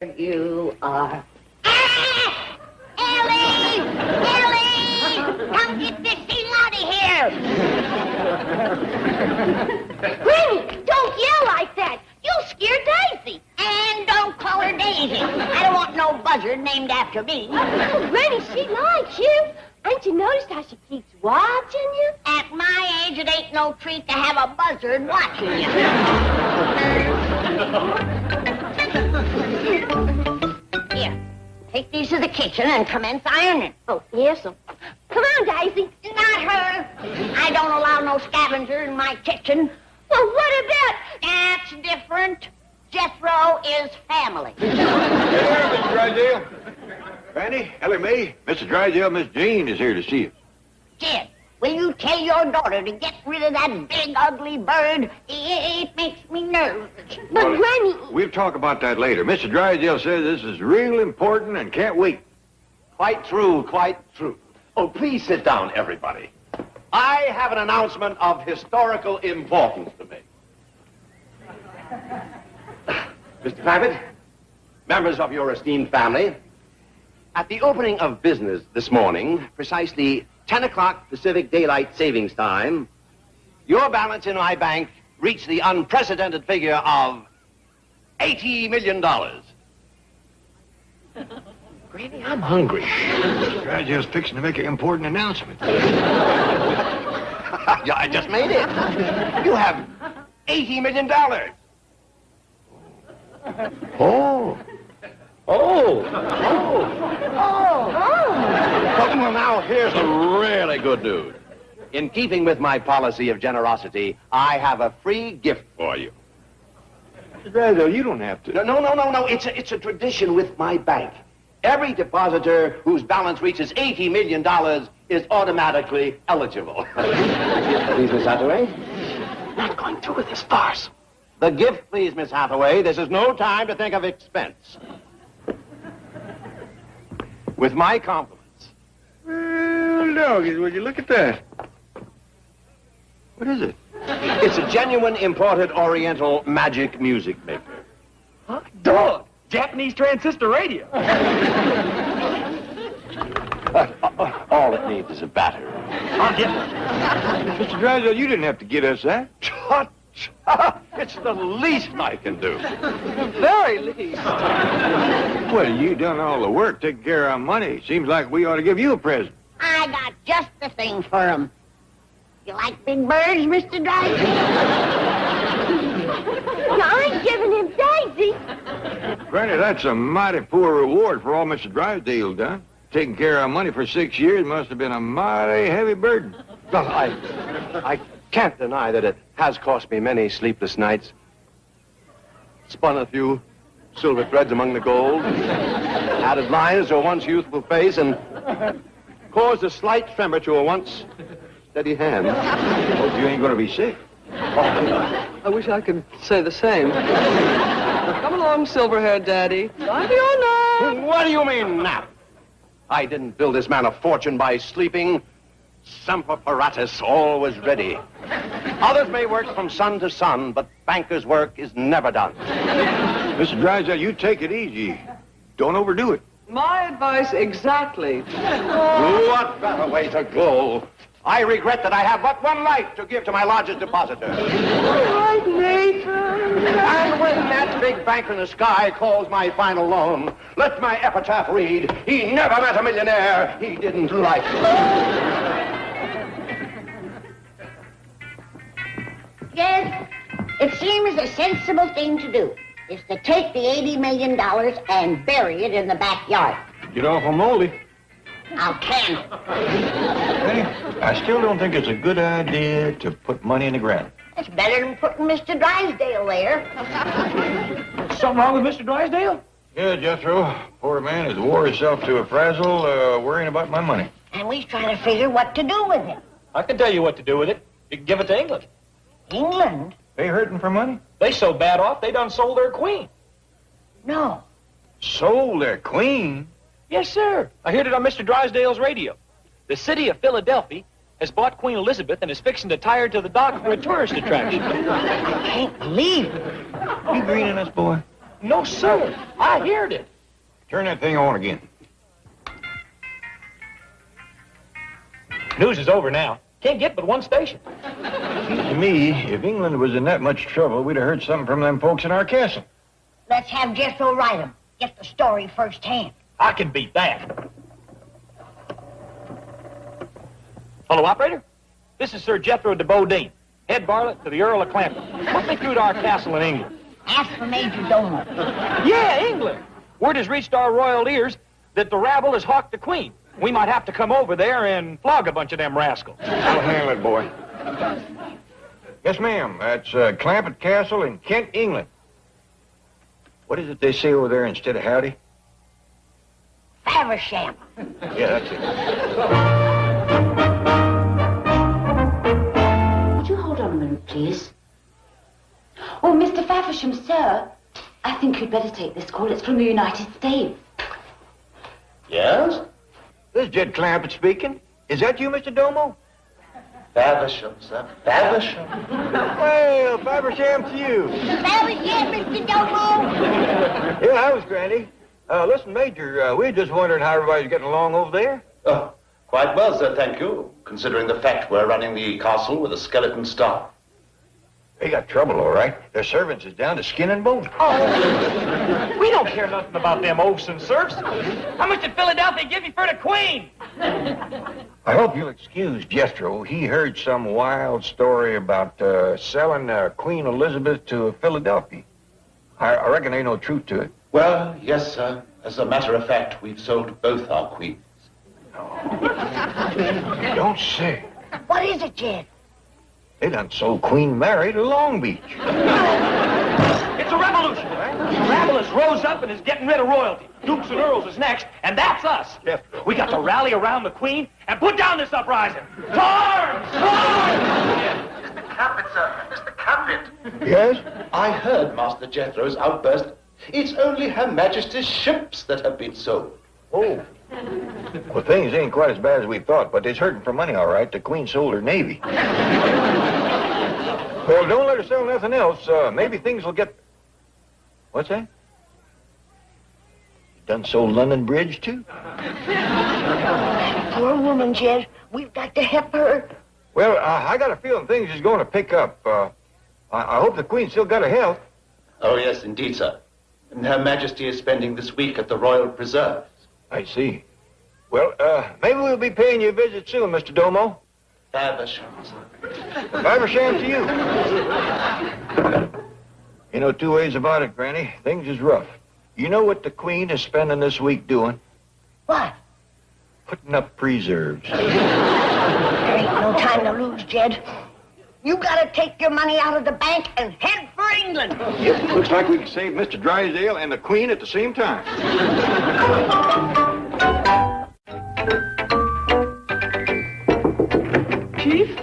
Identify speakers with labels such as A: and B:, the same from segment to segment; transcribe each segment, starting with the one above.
A: You are. Ah! Ellie! Ellie! Come get this thing out of here! Granny, don't yell like that. You'll scare Daisy. And don't call her Daisy. I don't want no buzzard named after me.
B: Oh, Granny, she likes you. Ain't you noticed how she keeps watching you?
A: At my age, it ain't no treat to have a buzzard watching you. Here, take these to the kitchen and commence ironing.
B: Oh, yes, sir. Come on, Daisy.
A: Not her. I don't allow no scavenger in my kitchen.
B: Well, what about...
A: That's different. Jethro is family.
C: Hey there, Mr. Drysdale. Granny, Ellie Mae, Mr. Drysdale, Miss Jean is here to see you.
A: Jed, will you tell your daughter to get rid of that big, ugly bird? It makes me nervous.
B: But, Granny...
C: We'll talk about that later. Mr. Drysdale says this is real important and can't wait.
D: Quite true, quite true. Oh, please sit down, everybody. I have an announcement of historical importance to make. Mr. Clampett, members of your esteemed family, at the opening of business this morning, precisely 10 o'clock Pacific Daylight Savings Time, your balance in my bank reached the unprecedented figure of $80 million. Granny, I'm hungry.
C: Mr. Drysdale's fixing to make an important announcement.
D: Yeah, I just made it. You have $80 million. Oh. Well, now, here's the really good news. In keeping with my policy of generosity, I have a free gift for you.
C: Mr. Drysdale, you don't have to.
D: No. It's a tradition with my bank. Every depositor whose balance reaches $80 million is automatically eligible. Please, Miss Hathaway. Not going through with this farce. The gift, please, Miss Hathaway. This is no time to think of expense. With my compliments.
C: Well, doggies, would you look at that? What is it?
D: It's a genuine imported Oriental magic music maker.
E: Huh? Dog! Japanese transistor radio.
D: All it needs is a battery.
E: I'll get it.
C: Mr. Drysdale, you didn't have to get us that.
D: Tut! It's the least I can do.
E: The very least.
C: Well, you done all the work, taking care of our money. Seems like we ought to give you a present.
A: I got just the thing for him. You like big birds, Mr. Drysdale?
B: I ain't giving him Daisy.
C: Granny, that's a mighty poor reward for all Mr. Drysdale done. Taking care of our money for 6 years must have been a mighty heavy burden.
D: Well, I can't deny that it has cost me many sleepless nights. Spun a few silver threads among the gold, added lines to a once youthful face, and caused a slight tremor to a once steady hand.
C: Hope you ain't gonna be sick.
E: I wish I could say the same. Come along, silver-haired daddy. I'm your nap.
D: What do you mean, nap? I didn't build this man a fortune by sleeping. Semper paratus, always ready. Others may work from sun to sun, but banker's work is never done.
C: Mr. Drysdale, you take it easy. Don't overdo it.
E: My advice exactly.
D: What better way to go? I regret that I have but one life to give to my largest depositor.
E: All right, Nathan.
D: And when that big banker in the sky calls my final loan, let my epitaph read, he never met a millionaire he didn't like.
A: Yes, it seems a sensible thing to do is to take the $80 million and bury it in the backyard.
C: Get awful moldy.
A: How can it?
C: Granny, I still don't think it's a good idea to put money in the ground.
A: It's better than putting Mr. Drysdale there.
E: Something wrong with Mr. Drysdale?
C: Yeah, Jethro. Poor man has wore himself to a frazzle worrying about my money.
A: And we's trying to figure what to do with it.
E: I can tell you what to do with it. You can give it to England.
A: England?
C: They hurting for money?
E: They so bad off, they done sold their queen.
A: No.
C: Sold their queen?
E: Yes, sir. I heard it on Mr. Drysdale's radio. The city of Philadelphia has bought Queen Elizabeth and is fixing to tie her to the dock for a tourist attraction.
A: I can't believe it.
C: You greening us, boy?
F: No, sir. I heard it.
C: Turn that thing on again.
F: News is over now. Can't get but one station.
C: Seems to me, if England was in that much trouble, we'd have heard something from them folks in our castle.
A: Let's have Jethro write 'em. Get the story firsthand.
F: I can beat that. Hello, operator? This is Sir Jethro de Bodine, head varlet to the Earl of Clampetts. Put me through to our castle in England.
A: Ask for Major Domo.
F: Yeah, England. Word has reached our royal ears that the rabble has hawked the Queen. We might have to come over there and flog a bunch of them rascals.
C: I'll handle it, boy. Yes, ma'am. That's Clampett Castle in Kent, England. What is it they say over there instead of howdy?
A: Faversham.
C: Yeah, that's it.
G: Would you hold on a minute, please? Oh, Mr. Faversham, sir. I think you'd better take this call. It's from the United States.
D: Yes?
C: This is Jed Clampett speaking. Is that you, Mr. Domo?
D: Faversham, sir. Faversham.
C: Well, Faversham to you.
A: Faversham, Mr. Domo.
C: Yeah, I was, Granny. Listen, Major, we're just wondering how everybody's getting along over there.
H: Oh, quite well, sir, thank you. Considering the fact we're running the castle with a skeleton staff.
C: They got trouble, all right. Their servants is down to skin and bone.
F: We don't care nothing about them oafs and serfs. How much did Philadelphia give you for the Queen?
C: I hope you'll excuse Jethro. He heard some wild story about selling Queen Elizabeth to Philadelphia. I reckon ain't no truth to it.
H: Well, yes, sir. As a matter of fact, we've sold both our queens.
C: You don't say.
A: What is it, Jed?
C: They done sold Queen Mary to Long Beach.
F: It's a revolution, right? The rabble has rose up and is getting rid of royalty. Dukes and Earls is next, and that's us.
C: Yes.
F: We got to rally around the Queen and put down this uprising. To arms! To arms!
H: Mr. Clampett, sir. Mr. Clampett.
C: Yes?
H: I heard Master Jethro's outburst. It's only Her Majesty's ships that have been sold.
C: Oh. Well, things ain't quite as bad as we thought, but it's hurting for money, all right. The Queen sold her Navy. Well, don't let her sell nothing else. Maybe things will get... What's that? Done sold London Bridge, too?
A: Poor woman, Jed. We've got to help her.
C: Well, I got a feeling things is going to pick up. I hope the Queen still got her health.
H: Oh, yes, indeed, sir. And Her Majesty is spending this week at the Royal Preserves.
C: I see. Well, maybe we'll be paying you a visit soon, Mr. Domo.
H: Faversham, sir.
C: Faversham to you. You know, two ways about it, Granny. Things is rough. You know what the Queen is spending this week doing?
A: What?
C: Putting up preserves.
A: There ain't no time to lose, Jed. You gotta take your money out of the bank and head for England.
C: Yep, looks like we can save Mr. Drysdale and the Queen at the same time.
E: Chief,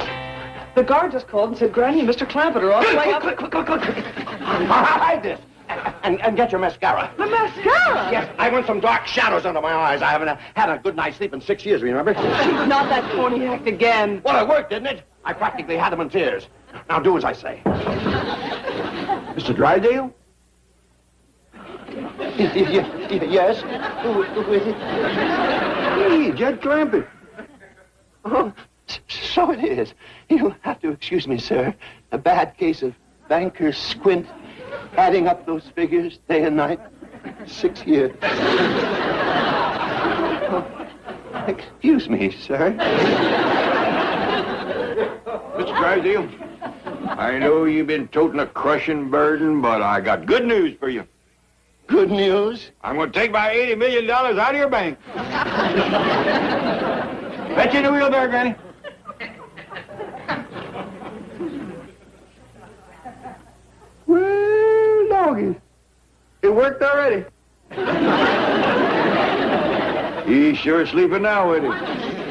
E: the guard just called and said Granny and Mr. Clampett are on the way up.
D: Quick. Hide this. And get your mascara.
E: The mascara?
D: Yes, I want some dark shadows under my eyes. I haven't had a good night's sleep in 6 years, remember?
E: Chief, not that corny act again.
D: Well, it worked, didn't it? I practically had them in tears. Now do as I say.
C: Mr. Drysdale?
D: Yes? Who is it?
C: Hey, Jed Clampett.
D: Oh, so it is. You'll have to excuse me, sir. A bad case of banker's squint. Adding up those figures day and night. 6 years. Oh, excuse me, sir.
C: Mr. Drysdale, I know you've been toting a crushing burden, but I got good news for you.
D: Good news?
C: I'm going to take my $80 million out of your bank. Bet you in the wheelbarrow, Granny.
D: Well, doggy. It worked already.
C: He's sure sleeping now, isn't he?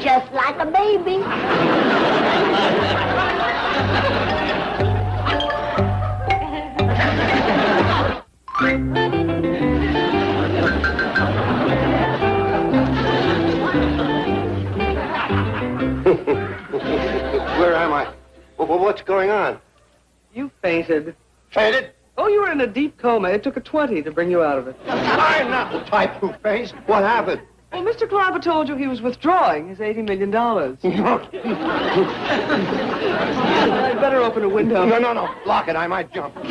A: Just like a baby.
D: Where am I? What's going on?
E: You fainted.
D: Fainted?
E: Oh, you were in a deep coma. It took a 20 to bring you out of it.
D: I'm not the type who faints. What happened?
E: Well, Mr. Clampett told you he was withdrawing his $80 million. I'd better open a window.
D: No. Lock it. I might jump.
F: Better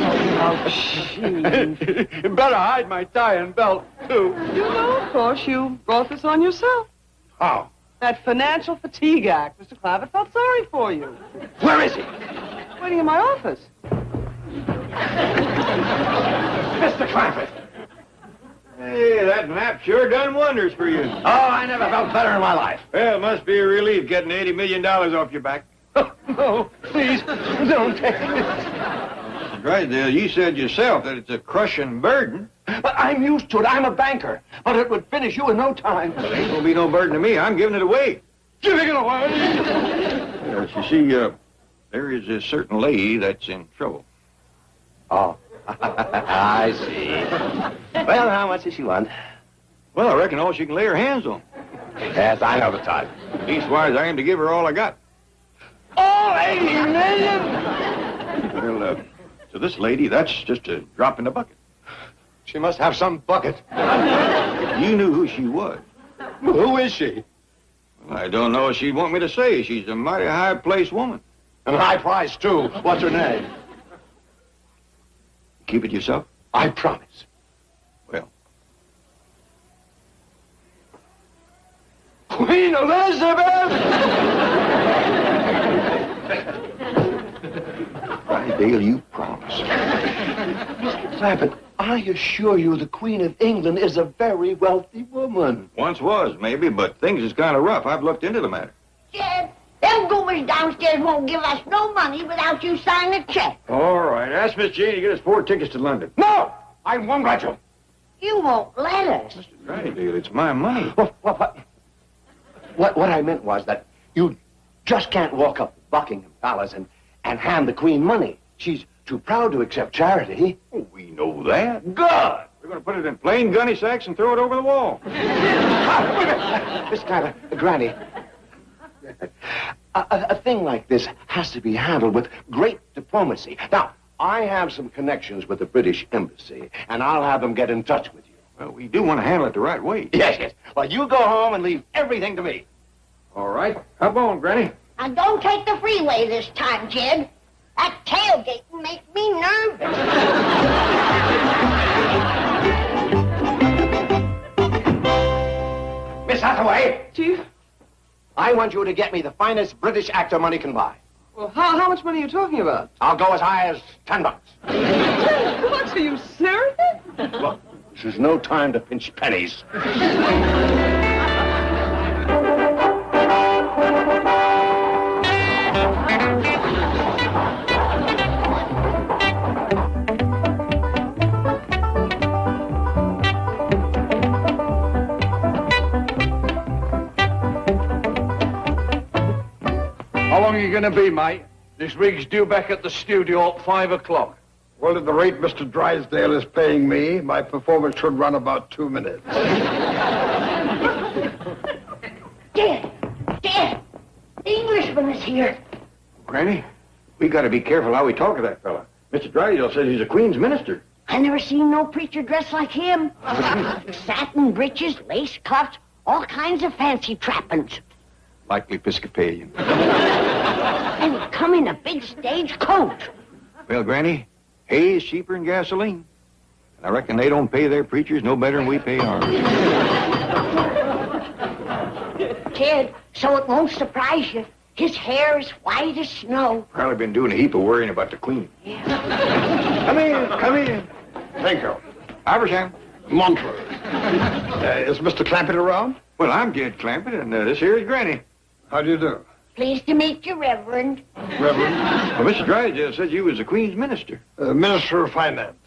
F: hide my tie and belt, too.
E: You know, of course, you brought this on yourself.
D: How?
E: That financial fatigue act. Mr. Clampett felt sorry for you.
D: Where is he?
E: Waiting in my office.
D: Mr. Clampett.
C: Hey, that nap sure done wonders for you.
D: Oh, I never felt better in my life.
C: Well, it must be a relief getting $80 million off your back.
D: No, please, don't take it.
C: Drysdale, you said yourself that it's a crushing burden.
D: But I'm used to it. I'm a banker. But it would finish you in no time.
C: It ain't gonna be no burden to me. I'm giving it away.
D: Giving it away?
C: Yes, you see, there is a certain lady that's in trouble.
D: Oh, I see. Well, how much does she want?
C: Well, I reckon all she can lay her hands on.
D: Yes, I know the type.
C: Leastwise, I aim to give her all I got.
D: All $80 million?
C: Well, to this lady, that's just a drop in the bucket.
D: She must have some bucket.
C: If you knew who she was.
D: Who is she?
C: Well, I don't know if she'd want me to say. She's a mighty high-placed woman.
D: And high price, too. What's her name?
C: Keep it yourself?
D: I promise.
C: Well.
D: Queen Elizabeth!
C: Drysdale, you promise.
D: Mr. Clampett, I assure you the Queen of England is a very wealthy woman.
C: Once was, maybe, but things is kind of rough. I've looked into the matter.
A: Jed, them goomers downstairs won't give us no money without you signing a check.
C: All right. Ask Miss Jane to get us 4 tickets to London.
D: No! I won't let you.
A: You won't let us.
C: Mr. Drysdale, it's my money.
D: What I meant was that you just can't walk up to Buckingham Palace and hand the Queen money. She's too proud to accept charity.
C: Oh, we know that.
D: Good!
C: We're going to put it in plain gunny sacks and throw it over the wall.
D: Wait a minute. Miss Clampett, Granny. A thing like this has to be handled with great diplomacy. Now, I have some connections with the British Embassy, and I'll have them get in touch with you.
C: Well, we do want to handle it the right way.
D: Yes. Well, you go home and leave everything to me.
C: All right. Hop on, Granny.
A: And don't take the freeway this time, Jed. That tailgating makes me nervous.
D: Miss Hathaway,
E: Chief?
D: I want you to get me the finest British actor money can buy.
E: Well, how much money are you talking about?
D: I'll go as high as $10.
E: What, are you serious?
D: Look, this is no time to pinch pennies.
F: How long are you going to be, mate? This rig's due back at the studio at 5 o'clock.
I: Well, at the rate Mr. Drysdale is paying me, my performance should run about 2 minutes.
A: Jed, the Englishman is here.
C: Granny, we got to be careful how we talk to that fella. Mr. Drysdale says he's a Queen's minister.
A: I never seen no preacher dressed like him. Satin breeches, lace cuffs, all kinds of fancy trappings.
C: Likely Episcopalian.
A: And come in a big stage coat.
C: Well, Granny, hay is cheaper than gasoline. And I reckon they don't pay their preachers no better than we pay ours.
A: Jed, so it won't surprise you. His hair is white as snow.
C: Probably been doing a heap of worrying about the Queen.
A: Yeah.
C: Come in.
I: Thank you.
C: Iversham.
I: Montrose. Is Mr. Clampett around?
C: Well, I'm Jed Clampett, and this here is Granny.
I: How do you do?
A: Pleased to meet you, Reverend.
I: Reverend?
C: Well, Mr. Drysdale said you was the Queen's minister.
I: Minister of Finance.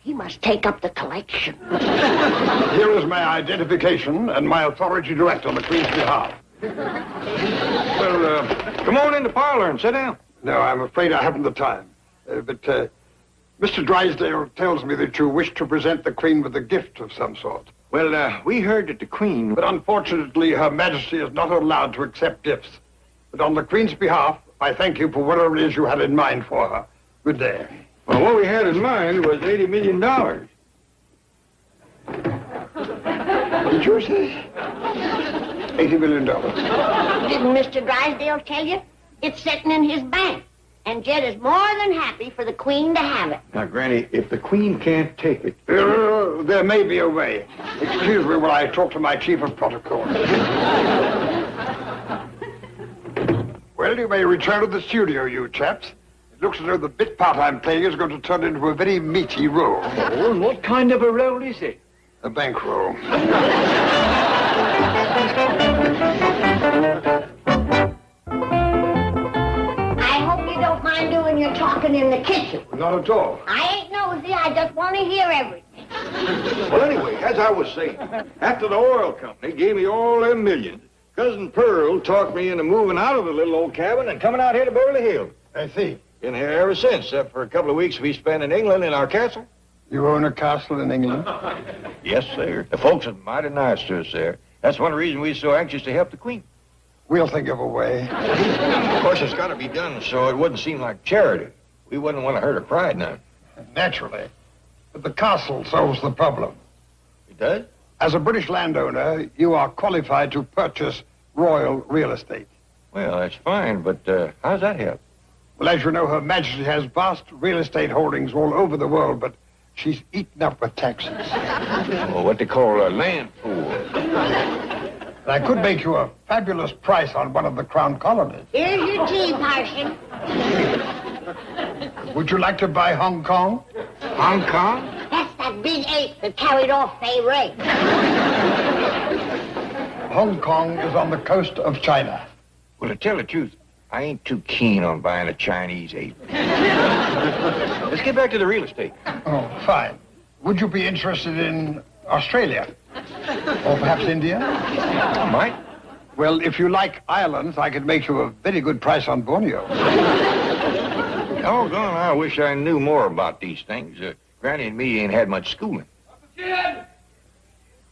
A: He must take up the collection.
I: Here is my identification and my authority to act on the Queen's behalf.
C: Well, come on in the parlor and sit down.
I: No, I'm afraid I haven't the time. But Mr. Drysdale tells me that you wish to present the Queen with a gift of some sort.
C: Well, we heard that the Queen...
I: But unfortunately, Her Majesty is not allowed to accept gifts. But on the Queen's behalf, I thank you for whatever it is you had in mind for her. Good day.
C: Well, what we had in mind was $80 million.
I: What did you say? $80 million.
A: Didn't Mr. Drysdale tell you? It's sitting in his bank. And Jed is more than happy for the Queen to have it.
C: Now, Granny, if the Queen can't take it...
I: There may be a way. Excuse me while I talk to my chief of protocol. Well, you may return to the studio, you chaps. It looks as though the bit part I'm playing is going to turn into a very meaty role.
F: Oh, and what kind of a role is it?
I: A bankroll.
A: I hope you don't mind doing your talking in the kitchen.
I: Not at all.
A: I ain't nosy. I just want to hear everything.
C: Well, anyway, as I was saying, after the oil company gave me all them millions, Cousin Pearl talked me into moving out of the little old cabin and coming out here to Beverly Hills.
I: I see.
C: Been here ever since, except for a couple of weeks we spent in England in our castle.
I: You own a castle in England?
C: Yes, sir. The folks are mighty nice to us there. That's one reason we're so anxious to help the Queen.
I: We'll think of a way.
C: Of course, it's got to be done so it wouldn't seem like charity. We wouldn't want to hurt her pride none.
I: Naturally. But the castle solves the problem.
C: It does?
I: As a British landowner, you are qualified to purchase royal real estate.
C: Well, that's fine, but how's that help?
I: Well, as you know, Her Majesty has vast real estate holdings all over the world, but she's eaten up with taxes.
C: Well, what they call a land pool.
I: And I could make you a fabulous price on one of the Crown colonies.
A: Here's your tea, Parson.
I: Would you like to buy Hong Kong?
C: Hong Kong?
A: That's that big ape that carried off Fay Ray.
I: Hong Kong is on the coast of China.
C: Well, to tell the truth, I ain't too keen on buying a Chinese ape. Let's get back to the real estate.
I: Oh, fine. Would you be interested in Australia? Or perhaps India?
C: I might.
I: Well, if you like islands, I could make you a very good price on Borneo.
C: Doggone, I wish I knew more about these things. Granny and me ain't had much schooling.
F: Jed!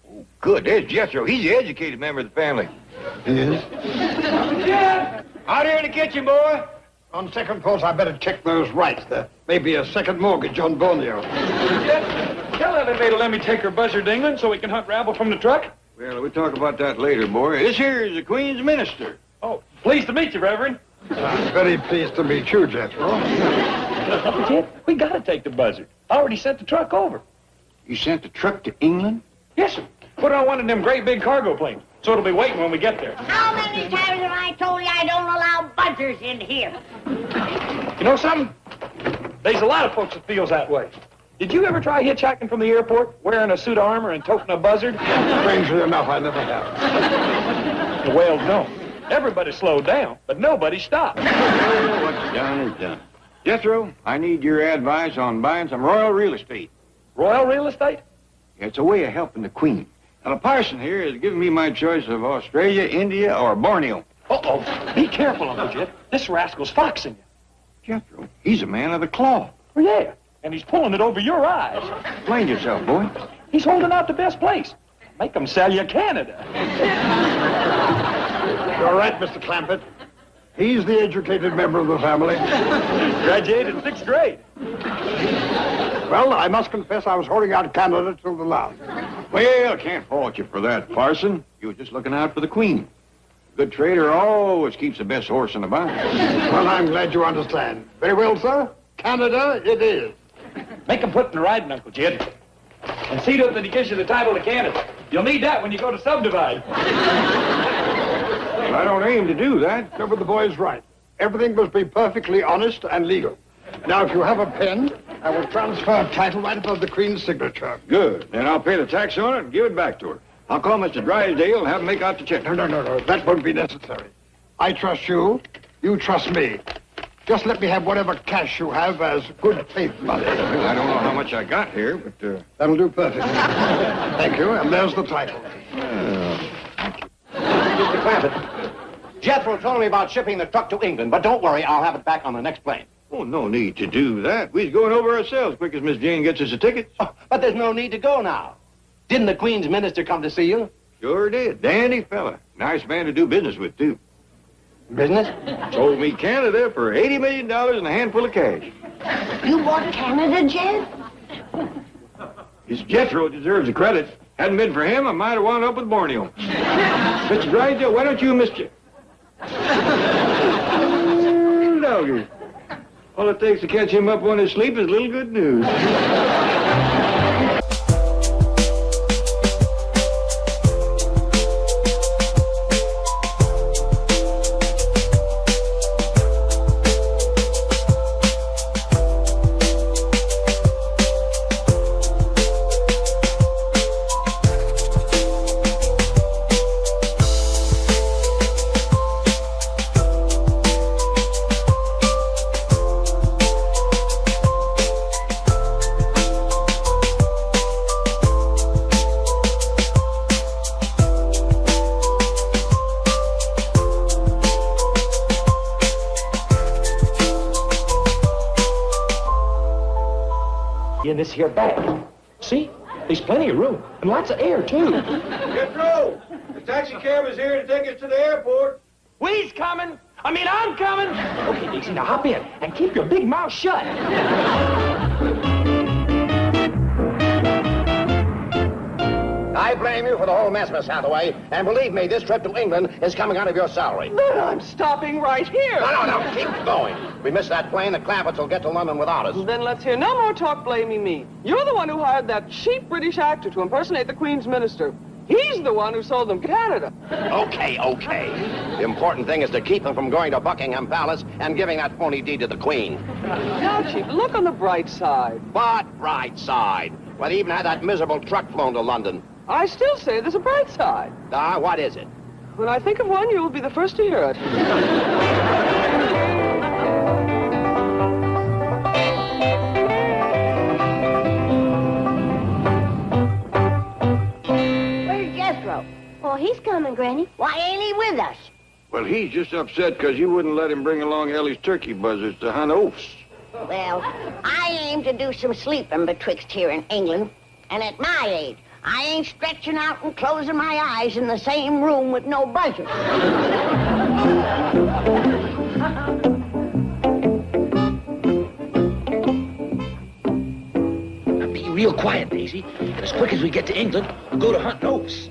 C: Oh, good. There's Jethro. He's the educated member of the family.
I: He is?
F: Jed!
C: Out here in the kitchen, boy.
I: On second thoughts, I better check those rights. There may be a second mortgage on Borneo.
F: Jed, tell that lady to let me take her buzzer to England so we can hunt rabble from the truck.
C: Well, we'll talk about that later, boy. This here is the Queen's minister.
F: Oh, pleased to meet you, Reverend.
I: I'm very pleased to meet you, Jethro.
F: Jed, we gotta take the buzzard. I already sent the truck over.
C: You sent the truck to England?
F: Yes, sir. Put on one of them great big cargo planes, so it'll be waiting when we get there.
A: How many times have I told you I don't allow buzzers in here?
F: You know something? There's a lot of folks that feels that way. Did you ever try hitchhiking from the airport, wearing a suit of armor and toting a buzzard?
I: Strangely enough, I never have.
F: Well, no. Everybody slowed down, but nobody stopped.
C: Well, what's done is done. Jethro, I need your advice on buying some royal real estate.
F: Royal real estate?
C: It's a way of helping the Queen. Now, the parson here has given me my choice of Australia, India, or Borneo.
F: Uh-oh. Be careful, Uncle Jed. This rascal's foxing you.
C: Jethro, he's a man of the cloth.
F: Oh, yeah. And he's pulling it over your eyes.
C: Explain yourself, boy.
F: He's holding out the best place. Make him sell you Canada.
I: You're right, Mr. Clampett. He's the educated member of the family.
F: Graduated in 6th grade.
I: Well, I must confess I was holding out Canada till the last.
C: Well, I can't fault you for that, parson. You were just looking out for the Queen. A good trader always keeps the best horse in the barn.
I: Well, I'm glad you understand. Very well, sir. Canada it is.
F: Make him put in writing, Uncle Jed. And see to it that he gives you the title to Canada. You'll need that when you go to subdivide.
C: Well, I don't aim to do that.
I: No, but the boy's right. Everything must be perfectly honest and legal. Now, if you have a pen, I will transfer title right above the Queen's signature.
C: Good. Then I'll pay the tax on it and give it back to her. I'll call Mr. Drysdale and have him make out the check.
I: No. That won't be necessary. I trust you. You trust me. Just let me have whatever cash you have as good faith money.
C: Well, I don't know how much I got here, but...
I: That'll do perfectly. Thank you, and there's the title.
D: Mr. Clampett, Jethro told me about shipping the truck to England, but don't worry, I'll have it back on the next plane.
C: Oh, no need to do that. We's going over ourselves quick as Miss Jane gets us a ticket.
D: Oh, but there's no need to go now. Didn't the Queen's minister come to see you?
C: Sure did. Dandy fella. Nice man to do business with, too.
D: Business?
C: Sold me Canada for $80 million and a handful of cash.
A: You bought Canada, Jed?
C: It's Jethro deserves the credit. Hadn't been for him, I might have wound up with Borneo. Mr. Drysdale, why don't you, Mr. Doggy. All it takes to catch him up on his sleep is little good news.
F: In this here bag. See? There's plenty of room. And lots of air, too.
C: Jethro! The taxi cab is here to take us to the airport.
F: We's coming. I'm coming. Okay, Daisy, now hop in and keep your big mouth shut.
D: I blame you for the whole mess, Miss Hathaway. And believe me, this trip to England is coming out of your salary.
E: Then I'm stopping right here.
D: No, keep going. We miss that plane, the Clampetts will get to London without us.
E: Then let's hear no more talk blaming me. You're the one who hired that cheap British actor to impersonate the Queen's minister. He's the one who sold them Canada.
D: Okay. The important thing is to keep them from going to Buckingham Palace and giving that phony deed to the Queen.
E: Now, Chief, look on the bright side.
D: What bright side? Well, they even had that miserable truck flown to London.
E: I still say there's a bright side.
D: What is it?
E: When I think of one, you'll be the first to hear it.
A: Where's Jethro?
B: Oh, he's coming, Granny.
A: Why ain't he with us?
C: Well, he's just upset because you wouldn't let him bring along Ellie's turkey buzzards to hunt oafs.
A: Well, I aim to do some sleeping betwixt here in England. And at my age, I ain't stretching out and closing my eyes in the same room with no buzzards.
F: Now be real quiet, Daisy. And as quick as we get to England, we'll go to hunt oafs.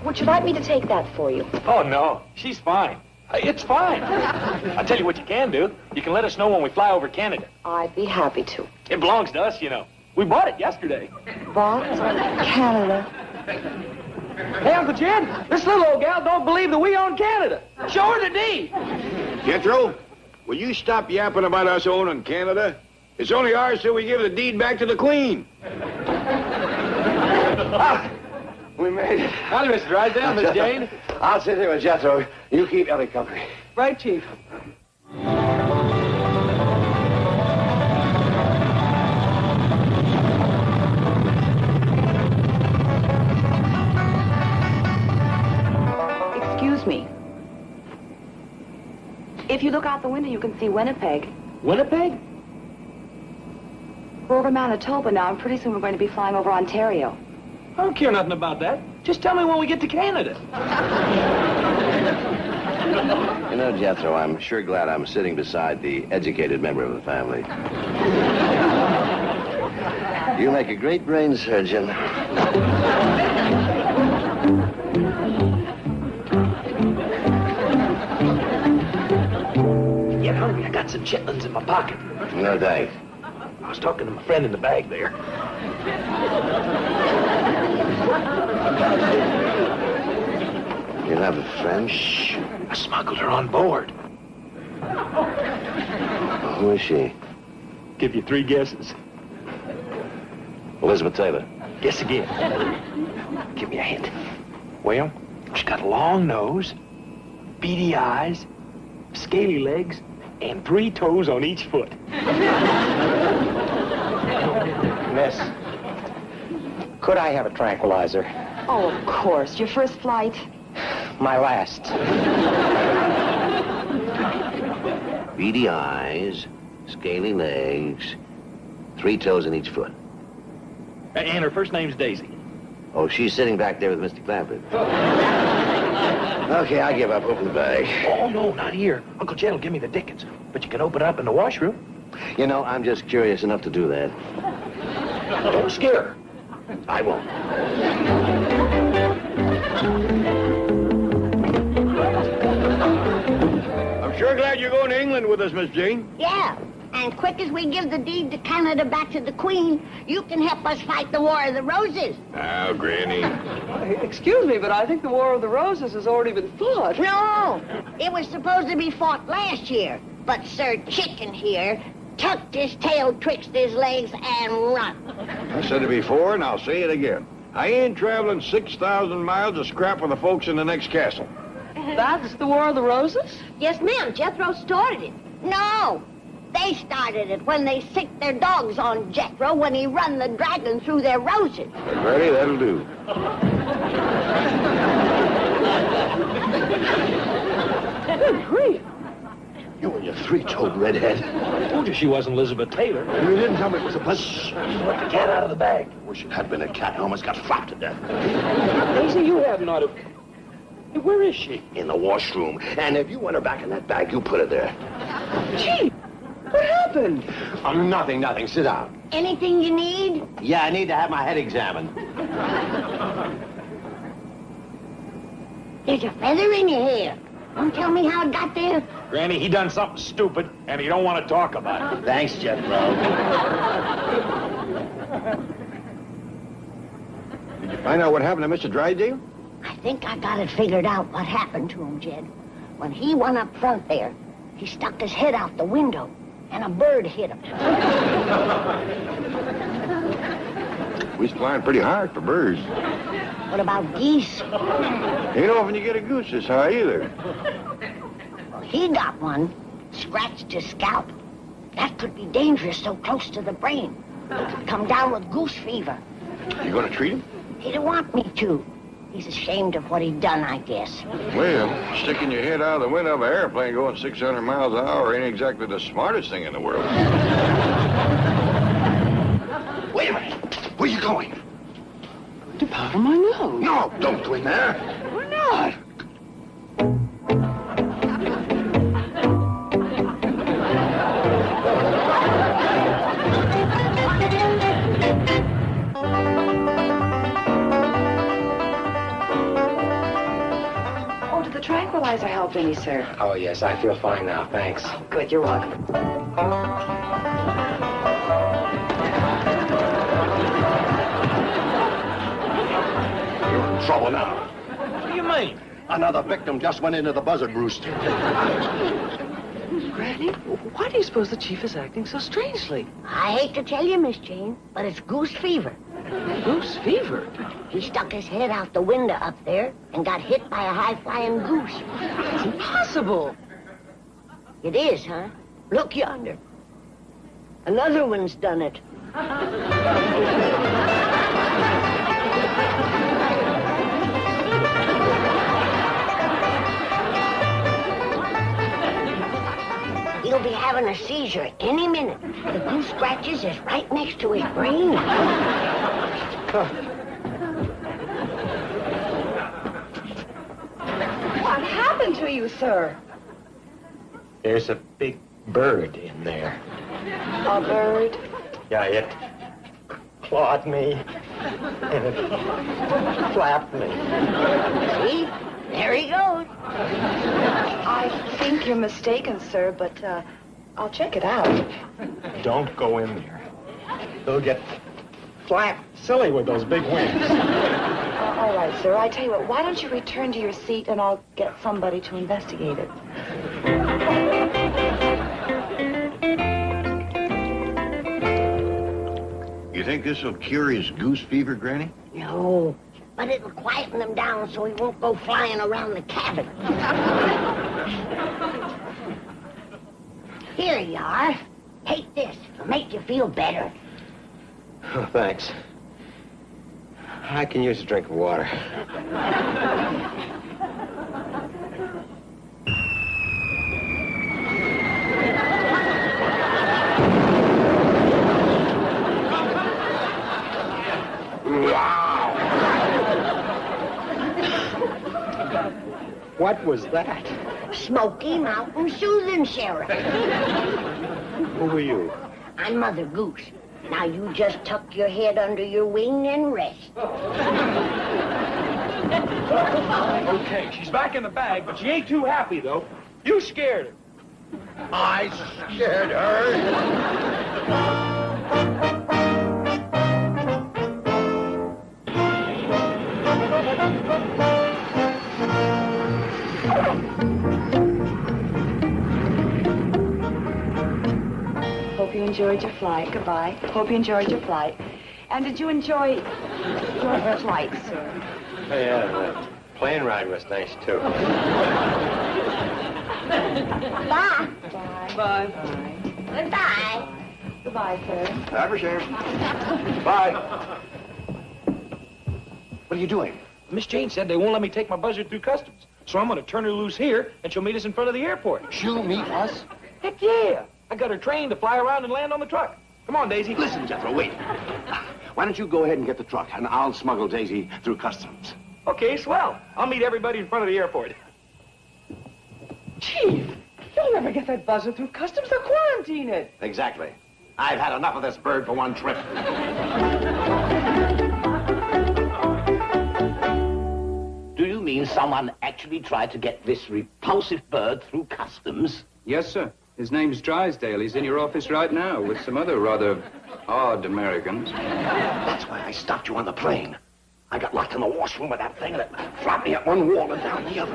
G: Would you like me to take that for you?
F: Oh, no. She's fine. It's fine. I'll tell you what you can do. You can let us know when we fly over Canada.
G: I'd be happy to.
F: It belongs to us, you know. We bought it yesterday.
G: Bought Canada.
F: Hey, Uncle Jed, this little old gal don't believe that we own Canada. Show her the deed.
C: Jethro, will you stop yapping about us owning Canada? It's only ours till we give the deed back to the Queen.
D: We made it.
F: Howdy, Mr. Drysdale, Miss Jane.
D: I'll sit here with Jethro. You keep Ellie company.
E: Right, Chief.
G: Excuse me. If you look out the window, you can see Winnipeg.
F: Winnipeg?
G: We're over Manitoba now, and pretty soon we're going to be flying over Ontario.
F: I don't care nothing about that. Just tell me when we get to Canada.
D: You know, Jethro, I'm sure glad I'm sitting beside the educated member of the family. You make a great brain surgeon.
F: Get hungry. I got some chitlins in my pocket.
D: No thanks.
F: I was talking to my friend in the bag there.
D: You have a friend?
F: Shh. I smuggled her on board.
D: Who is she?
F: Give you 3 guesses.
D: Elizabeth Taylor.
F: Guess again. Give me a hint. Well, she's got a long nose, beady eyes, scaly legs, and 3 toes on each foot.
J: Miss, could I have a tranquilizer?
G: Oh, of course. Your first flight?
J: My last.
D: Beady eyes, scaly legs, 3 toes in each foot.
F: And her first name's Daisy.
D: Oh, she's sitting back there with Mr. Clampett. Okay, I give up. Open the bag.
F: Oh, no, not here. Uncle Jed will give me the Dickens. But you can open it up in the washroom.
D: You know, I'm just curious enough to do that.
F: Don't scare her.
D: I won't.
C: I'm sure glad you're going to England with us, Miss Jane.
A: Yeah. And quick as we give the deed to Canada back to the Queen, you can help us fight the War of the Roses.
C: Now, Granny.
E: Excuse me, but I think the War of the Roses has already been fought.
A: No, it was supposed to be fought last year. But Sir Chicken here tucked his tail twixt his legs and run.
C: I said it before, and I'll say it again. I ain't traveling 6,000 miles to scrap with the folks in the next castle.
E: That's the War of the Roses?
B: Yes, ma'am. Jethro started it.
A: No, they started it when they sicked their dogs on Jethro when he run the dragon through their roses.
C: Ready? That'll do.
E: Good grief.
D: You and your three-toed redhead.
F: I told you she wasn't Elizabeth Taylor.
D: You didn't tell me it was a bus.
F: Let the cat out of the bag.
D: Wish it had been a cat. I almost got flapped to death.
F: Daisy, you have not a... Where is she?
D: In the washroom. And if you want her back in that bag, you put her there.
E: Gee, what happened?
D: Nothing. Sit down.
A: Anything you need?
D: Yeah, I need to have my head examined.
A: There's a feather in your hair. Don't tell me how it got there.
F: Granny, he done something stupid, and he don't want to talk about it.
D: Thanks, Jethro.
C: Did you find out what happened to Mr. Drysdale?
A: I think I got it figured out what happened to him, Jed. When he went up front there, he stuck his head out the window, and a bird hit him.
C: We's flying pretty hard for birds.
A: What about geese?
C: Ain't often you get a goose this high either.
A: Well, he got one, scratched his scalp. That could be dangerous so close to the brain. He could come down with goose fever.
C: You gonna treat him?
A: He didn't want me to. He's ashamed of what he'd done, I guess.
C: Well, sticking your head out of the window of an airplane going 600 miles an hour ain't exactly the smartest thing in the world.
D: Wait a minute. Where you going?
E: To powder my nose.
D: No, don't go in there.
E: Why not?
G: Oh, did the tranquilizer help any, sir?
J: Oh, yes, I feel fine now, thanks.
G: Good, you're welcome.
D: Trouble now.
F: What do you mean?
D: Another victim just went into the buzzard roost.
E: Granny, why do you suppose the chief is acting so strangely?
A: I hate to tell you, Miss Jane, but it's goose fever.
E: Goose fever?
A: He stuck his head out the window up there and got hit by a high-flying goose.
E: It's impossible.
A: It is, huh? Look yonder. Another one's done it. He'll be having a seizure any minute. The goose scratches is right next to his brain.
G: What happened to you, sir?
J: There's a big bird in there.
G: A bird?
J: Yeah, it clawed me, and it flapped me.
A: See? There he goes.
G: I think you're mistaken, sir, but I'll check it out.
J: Don't go in there. They'll get flat silly with those big wings.
G: All right, sir. I tell you what, why don't you return to your seat and I'll get somebody to investigate it.
C: You think this will cure his goose fever, Granny?
A: No, but it'll quieten him down so he won't go flying around the cabin. Here you are. Take this. It'll make you feel better.
J: Oh, thanks. I can use a drink of water.
F: What was that?
A: Smoky Mountain Soothing Syrup.
F: Who are you?
A: I'm Mother Goose. Now you just tuck your head under your wing and rest.
F: Okay, she's back in the bag, but she ain't too happy, though. You scared her.
C: I scared her.
G: Hope you enjoyed your flight. Goodbye. Hope you enjoyed your flight. And did you enjoy your flight, sir?
J: Oh, yeah, the plane ride was nice, too.
A: Bye.
G: Bye.
E: Bye.
A: Goodbye.
G: Goodbye, sir.
C: Bye for shares.
D: Bye. What are you doing?
F: Miss Jane said they won't let me take my buzzard through customs. So I'm going to turn her loose here, and she'll meet us in front of the airport.
D: She'll meet us?
F: Heck yeah. I got her trained to fly around and land on the truck. Come on, Daisy.
D: Listen, Jethro, wait. Why don't you go ahead and get the truck, and I'll smuggle Daisy through customs.
F: Okay, swell. I'll meet everybody in front of the airport.
E: Chief, you'll never get that buzzard through customs. They'll quarantine it.
D: Exactly. I've had enough of this bird for one trip.
K: Do you mean someone actually tried to get this repulsive bird through customs?
L: Yes, sir. His name's Drysdale. He's in your office right now with some other rather odd Americans.
D: That's why I stopped you on the plane. I got locked in the washroom with that thing, and it flopped me up one wall and down the other.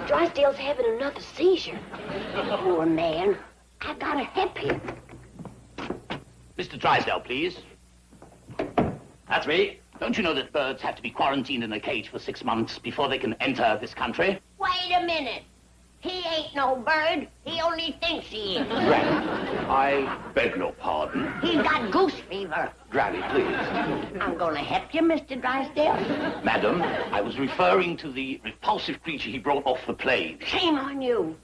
B: Drysdale's having another seizure.
A: Poor man. I gotta help him.
K: Mr. Drysdale, please.
D: That's me.
K: Don't you know that birds have to be quarantined in a cage for 6 months before they can enter this country?
A: Wait a minute. He ain't no bird. He only thinks he is.
K: Granny, I beg your pardon.
A: He's got goose fever.
K: Granny, please.
A: I'm gonna help you, Mr. Drysdale.
K: Madam, I was referring to the repulsive creature he brought off the plane.
A: Shame on you.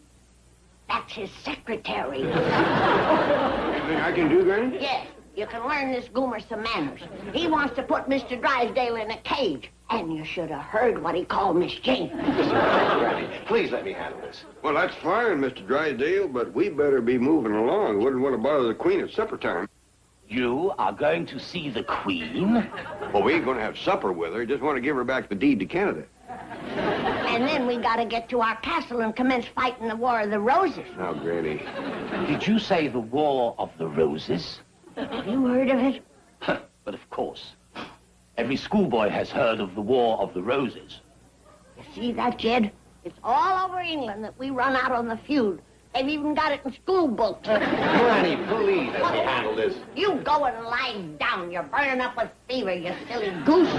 A: That's his secretary.
C: Anything I can do, Granny?
A: Yes, you can learn this goomer some manners. He wants to put Mr. Drysdale in a cage. And you should have heard what he called Miss Jane.
D: Granny, please let me handle this.
C: Well, that's fine, Mr. Drysdale, but we better be moving along. Wouldn't want to bother the Queen at supper time.
K: You are going to see the Queen?
C: Well, we ain't going to have supper with her. Just want to give her back the deed to Canada.
A: And then we gotta get to our castle and commence fighting the War of the Roses.
C: Now, Granny.
K: Did you say the War of the Roses?
A: You heard of it?
K: But of course. Every schoolboy has heard of the War of the Roses.
A: You see that, Jed? It's all over England that we run out on the feud. They've even got it in school books.
D: Granny, please let me handle this.
A: You go and lie down. You're burning up with fever, you silly goose.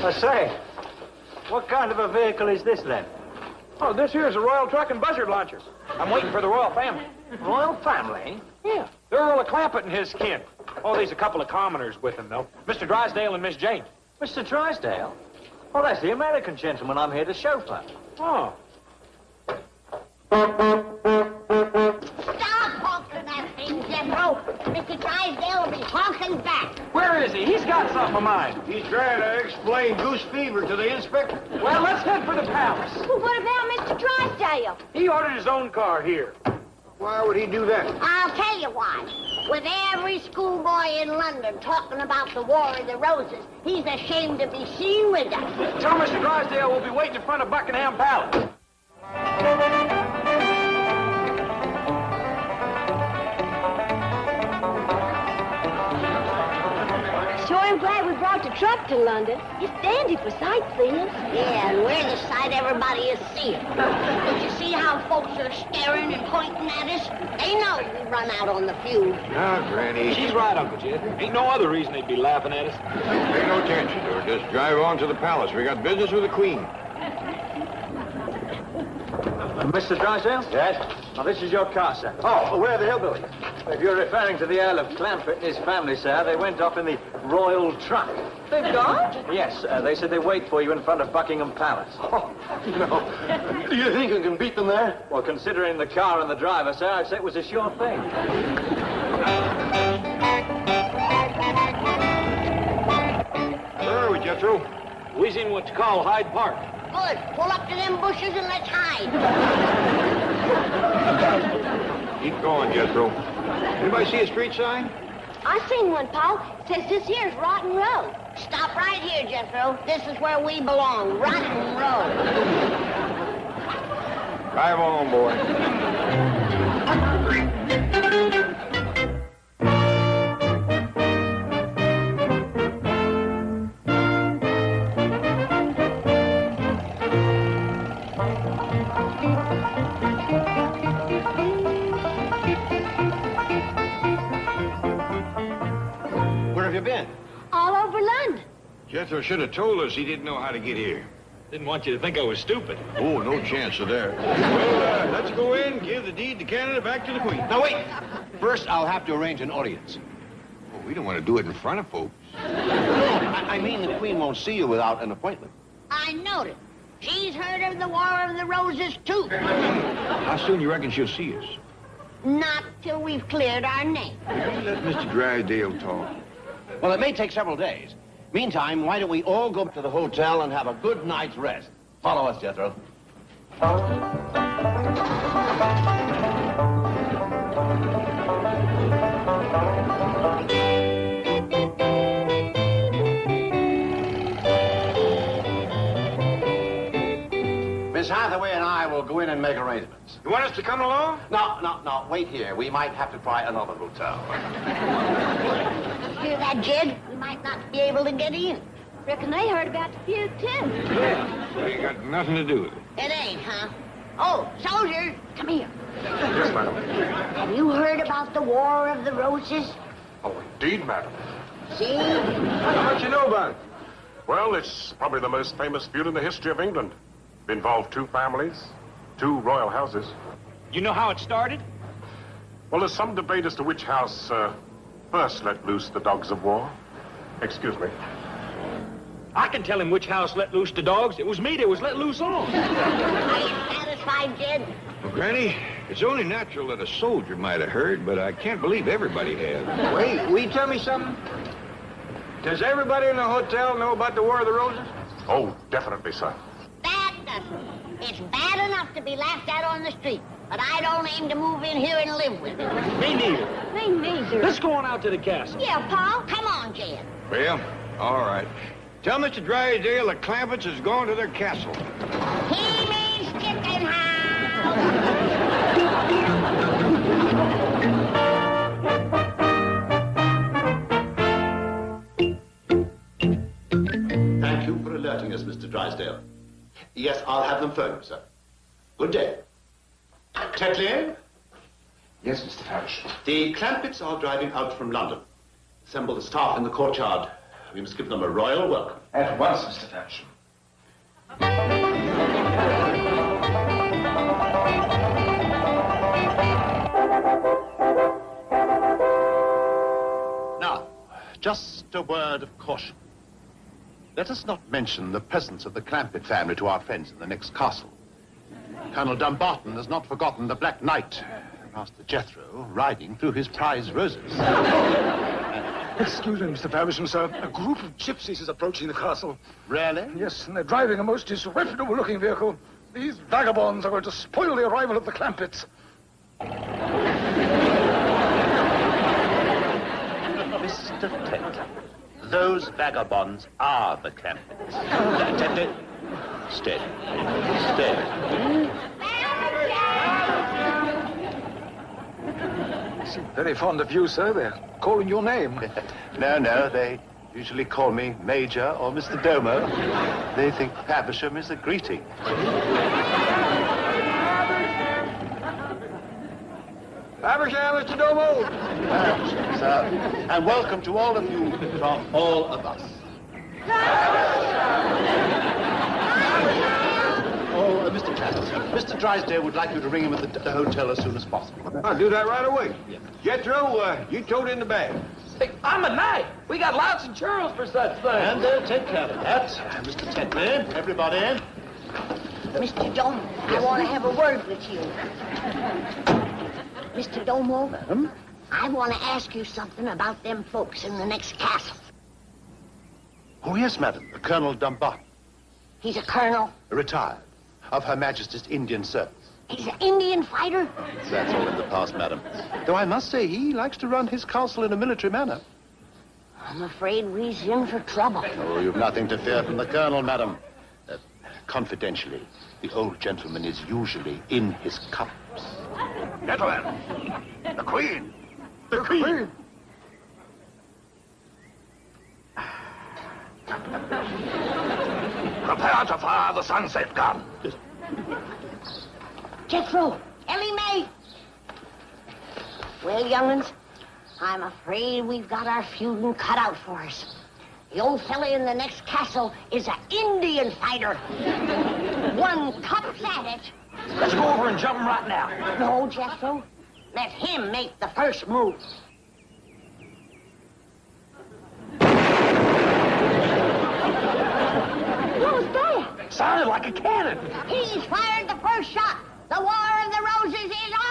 J: I say, what kind of a vehicle is this, then?
F: Oh, this here is a royal truck and buzzard launcher. I'm waiting for the royal family.
J: Royal family?
F: Yeah, the Earl of Clampett and his kin. Oh, there's a couple of commoners with him, though. Mr. Drysdale and Miss Jane.
J: Mr. Drysdale? Oh, that's the American gentleman I'm here to chauffeur.
F: Oh.
A: Stop honking that thing, Jethro. Mr. Drysdale will be honking back.
F: Where is he? He's got something of mine.
C: He's trying to explain goose fever to the inspector.
F: Well, let's head for the palace.
B: Well, what about Mr. Drysdale?
F: He ordered his own car here.
C: Why would he do that?
A: I'll tell you why. With every schoolboy in London talking about the War of the Roses, he's ashamed to be seen with us.
F: Tell Mr. Drysdale we'll be waiting in front of Buckingham Palace.
B: Sure am glad we brought the truck to London. It's dandy for sightseeing.
A: Yeah, and we're the sight everybody is seeing. Don't you see how folks are staring and pointing at us? They know we run out on the feud.
C: Now, Granny.
F: She's right, Uncle Jed. Ain't no other reason they'd be laughing at us.
C: Pay no attention to her. Just drive on to the palace. We got business with the Queen.
M: Mr. Drysdale?
D: Yes?
M: Now, this is your car, sir.
D: Oh, where are the hillbillies?
M: If you're referring to the Earl of Clampett and his family, sir, they went off in the royal truck.
B: They've gone?
M: Yes, they said they wait for you in front of Buckingham Palace.
H: Oh, no. Do you think you can beat them there?
M: Well, considering the car and the driver, sir, I'd say it was a sure thing.
C: Where are we, Jethro?
M: We's in what's called Hyde Park.
A: Good. Pull up to them bushes and let's hide.
C: Keep going, Jethro. Anybody see a street sign?
B: I seen one, Paul. It says this here's Rotten Road.
A: Stop right here, Jethro. This is where we belong. Rotten Road.
C: Drive on, boy.
H: Where have you been?
B: All over London.
C: Jethro should have told us he didn't know how to get here.
M: Didn't want you to think I was stupid.
C: Oh, no chance of that. Well, let's go in, give the deed to Canada back to the Queen.
H: Now, wait. First, I'll have to arrange an audience.
C: Oh, we don't want to do it in front of folks.
H: I mean, the Queen won't see you without an appointment.
A: I noticed. She's heard of the War of the Roses, too.
C: How soon you reckon she'll see us?
A: Not till we've cleared our name.
C: Let Mr. Drysdale talk.
D: Well, it may take several days. Meantime, why don't we all go to the hotel and have a good night's rest? Follow us, Jethro. Miss Hathaway and I will go in and make arrangements.
C: You want us to come along?
D: No. Wait here. We might have to try another hotel.
A: Hear that, Jed? We might not be able to get in.
B: Reckon they heard about the feud, too.
C: Yeah. We ain't got nothing to do with it.
A: It ain't, huh? Oh, soldier, come here.
J: Yes, madam.
A: Have you heard about the War of the Roses?
J: Oh, indeed, madam.
A: See?
C: How much you know about it?
J: Well, it's probably the most famous feud in the history of England. It involved two families, two royal houses.
F: You know how it started?
J: Well, there's some debate as to which house first let loose the dogs of war. Excuse me.
F: I can tell him which house let loose the dogs. It was me that was let loose on.
A: Are you satisfied, Jed?
C: Well, Granny, it's only natural that a soldier might have heard, but I can't believe everybody has. Wait, will you tell me something? Does everybody in the hotel know about the War of the Roses?
J: Oh, definitely, sir.
A: That doesn't. It's bad enough to be laughed at on the street, but I don't aim to move in here and live with it.
F: Me neither.
B: Me neither.
F: Let's go on out to the castle.
B: Yeah, Paul.
A: Come on, Jed.
C: Well, all right. Tell Mr. Drysdale the Clampetts has gone to their castle.
A: He means chicken house.
H: Thank you for alerting us, Mr. Drysdale. Yes, I'll have them phone you, sir. Good day. Tetley?
J: Yes, Mr. Farish.
H: The Clampetts are driving out from London. Assemble the staff in the courtyard. We must give them a royal welcome.
J: At once, Mr. Farish.
H: Now, just a word of caution. Let us not mention the presence of the Clampett family to our friends in the next castle. Colonel Dumbarton has not forgotten the Black Knight, Master Jethro, riding through his prize roses.
I: Excuse me, Mr. Faversham, sir. A group of gypsies is approaching the castle.
H: Really?
I: Yes, and they're driving a most disreputable-looking vehicle. These vagabonds are going to spoil the arrival of the Clampetts.
K: Mr. Tent, those vagabonds are the Clampetts. Steady.
I: They seem very fond of you, sir. They're calling your name.
H: No, they usually call me Major or Mr. Domo. They think Faversham is a greeting.
I: Faversham, Mr. Domo!
H: Faversham, sir. And welcome to all of you from all of us. Oh, Mr. Clampett, Mr. Mr. Drysdale would like you to ring him at the hotel as soon as possible.
C: I'll do that right away. Yes. Jethro, you tote in the bag.
F: Hey, I'm a knight. We got lots of churls for such things.
H: And they'll take care of that. Mr. Tetley, everybody.
A: Mr. Domo, I want to have a word with you. Mr. Domo,
H: Madam?
A: I want to ask you something about them folks in the next castle.
H: Oh, yes, madam. Colonel Dumbarton.
A: He's a colonel.
H: Retired. Of Her Majesty's Indian service.
A: He's an Indian fighter.
H: That's all in the past, madam. Though I must say he likes to run his castle in a military manner.
A: I'm afraid we's in for trouble.
H: Oh, you've nothing to fear from the colonel, madam. Confidentially, the old gentleman is usually in his cups.
C: Gentlemen, the Queen. The Queen. Prepare to fire the sunset gun.
A: Jethro, Ellie Mae. Well, young'uns, I'm afraid we've got our feuding cut out for us. The old fella in the next castle is an Indian fighter. One cups at it.
F: Let's go over and jump him right now.
A: No, Jethro. Let him make the first move.
B: What was that?
F: Sounded like a cannon.
A: He's fired the first shot. The War of the Roses is on!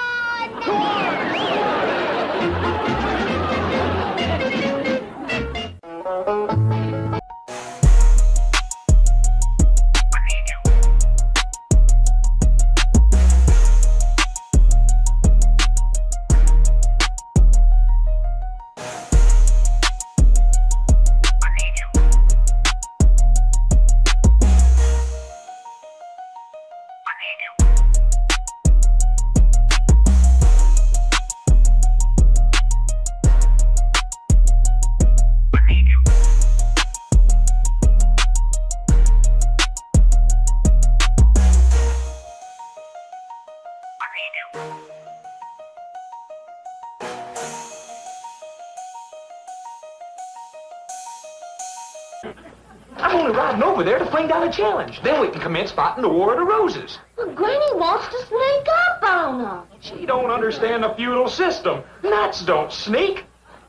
F: I'm only riding over there to fling down a challenge. Then we can commence fighting the War of the Roses.
B: Well, Granny wants to sneak up on us.
F: She don't understand the feudal system. Knights don't sneak.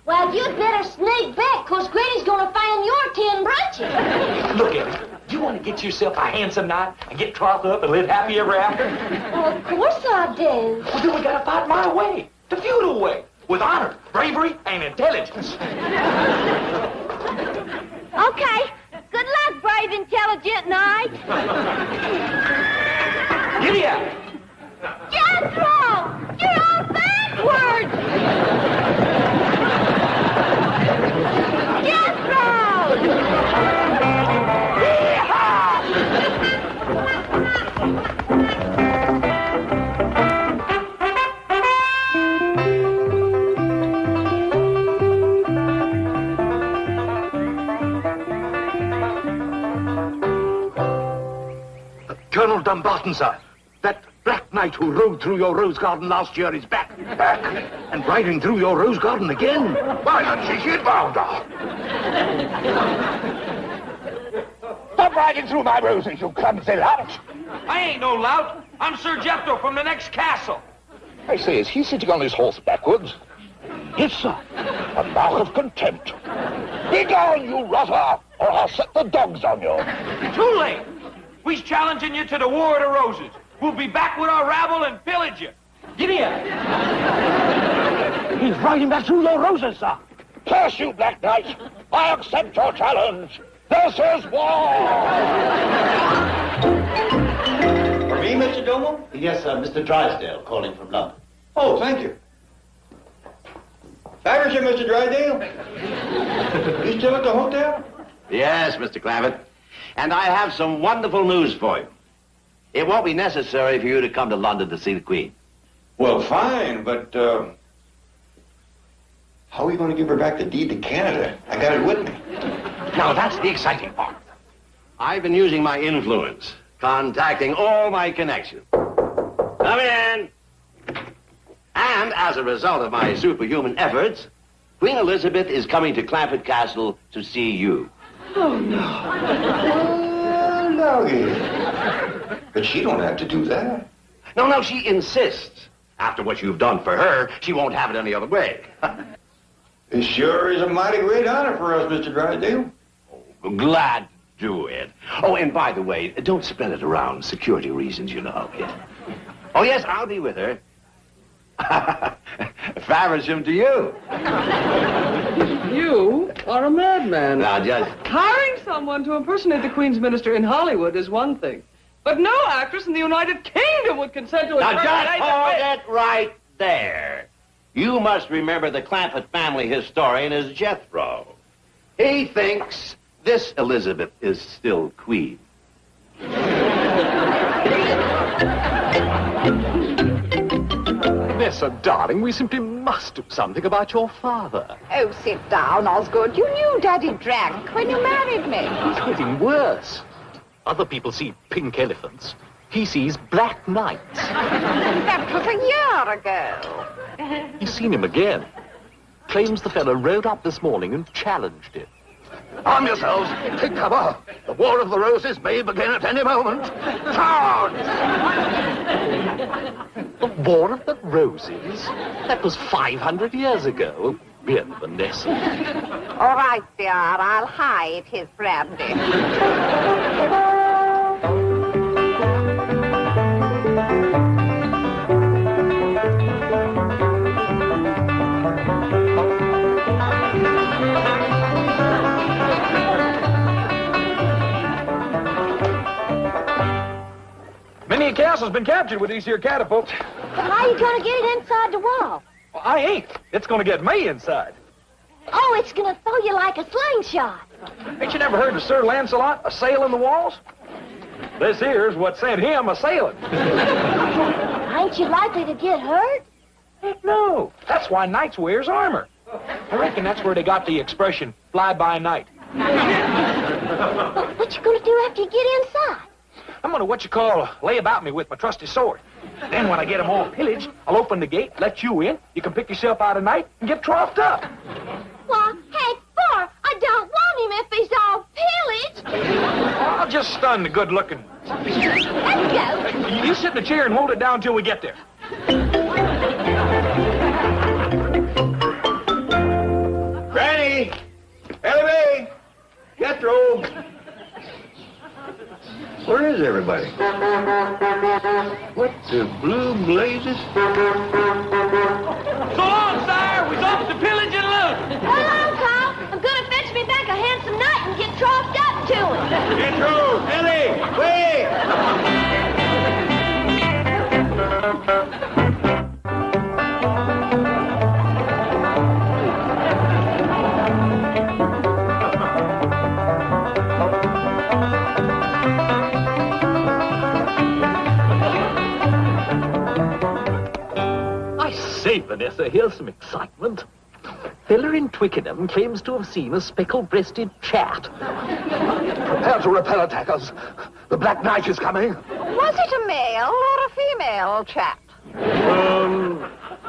B: Well, you'd better sneak back, because Granny's going to find your 10 brooches.
F: Look at it. You want to get yourself a handsome knight and get trothed up and live happy ever after?
B: Well, of course I do.
F: Well, then we got to fight my way, the feudal way, with honor, bravery, and intelligence.
B: Okay. Good luck, brave, intelligent knight.
F: Giddy up.
B: Jethro! You're all backwards! Jethro!
C: Colonel Dumbarton, sir. That black knight who rode through your rose garden last year is back. Back? And riding through your rose garden again? Why, that's his bounder. Stop riding through my roses, you clumsy lout.
F: I ain't no lout. I'm Sir Jethro from the next castle.
C: I say, is he sitting on his horse backwards? Yes, sir. A mark of contempt. Be gone, you rotter, or I'll set the dogs on you.
F: Too late. We's challenging you to the War of the Roses. We'll be back with our rabble and pillage you. Giddy up.
C: He's riding back through your roses, sir. Curse you, Black Knight. I accept your challenge. This is war.
M: For me, Mr. Domo?
D: Yes, sir. Mr. Drysdale calling from London.
M: Oh, thank you. Faversham, Mr. Drysdale? You still at the hotel?
D: Yes, Mr. Clampett. And I have some wonderful news for you. It won't be necessary for you to come to London to see the Queen.
C: Well, fine, but, how are we going to give her back the deed to Canada? I got it with me.
F: Now, that's the exciting part.
D: I've been using my influence, contacting all my connections. Come in. And as a result of my superhuman efforts, Queen Elizabeth is coming to Clampett Castle to see you.
C: Oh, no. Oh, no. But she don't have to do that.
D: No, she insists. After what you've done for her, she won't have it any other way.
C: It sure is a mighty great honor for us, Mr. Drysdale.
D: Glad to do it. Oh, and by the way, don't spread it around. Security reasons, you know. Yeah. Oh, yes, I'll be with her. Faversham to you.
E: You are a madman.
D: Now, just...
E: Hiring someone to impersonate the Queen's minister in Hollywood is one thing. But no actress in the United Kingdom would consent to
K: Now,
E: impersonate...
K: just hold it right there. You must remember the Clampett family historian is Jethro.
D: He thinks this Elizabeth is still queen.
F: Nessa, darling, we simply must do something about your father.
N: Oh, sit down, Osgood. You knew Daddy drank when you married me.
F: He's getting worse. Other people see pink elephants. He sees black knights.
N: That was a year ago.
F: He's seen him again. Claims the fellow rode up this morning and challenged him.
H: Arm yourselves. Take cover. The War of the Roses may begin at any moment. Charge!
F: The War of the Roses? That was 500 years ago. Really, Vanessa.
N: All right, dear. I'll hide his brandy.
M: Many a castle's been captured with these here catapults.
B: But how you gonna get it inside the wall?
M: Well, I ain't. It's gonna get me inside.
B: Oh, it's gonna throw you like a slingshot.
M: Ain't you never heard of Sir Lancelot a-sailing the walls? This here's what sent him a-sailing.
B: Ain't you likely to get hurt?
M: Heck no. That's why knights wears armor. I reckon that's where they got the expression, fly by night.
B: What you gonna do after you get inside?
M: I'm gonna lay about me with my trusty sword. Then when I get 'em all pillaged, I'll open the gate, let you in, you can pick yourself out at night and get troughed up.
B: Why, heck for, I don't want him if he's all pillaged.
M: I'll just stun the good-looking.
B: Let's go.
M: You sit in the chair and hold it down till we get there.
C: Granny! Ellie! Jethro! Where is everybody? What the blue blazes?
K: So long, sire! We're off to pillage and loot!
B: Hold on, Carl. I'm gonna fetch me back a handsome knight and get troughed up to him.
C: Jethro! Ellie! Wait!
F: Say, Vanessa, here's some excitement. Fella in Twickenham claims to have seen a speckled-breasted chat.
H: Prepare to repel attackers. The Black Knight is coming.
N: Was it a male or a female chap?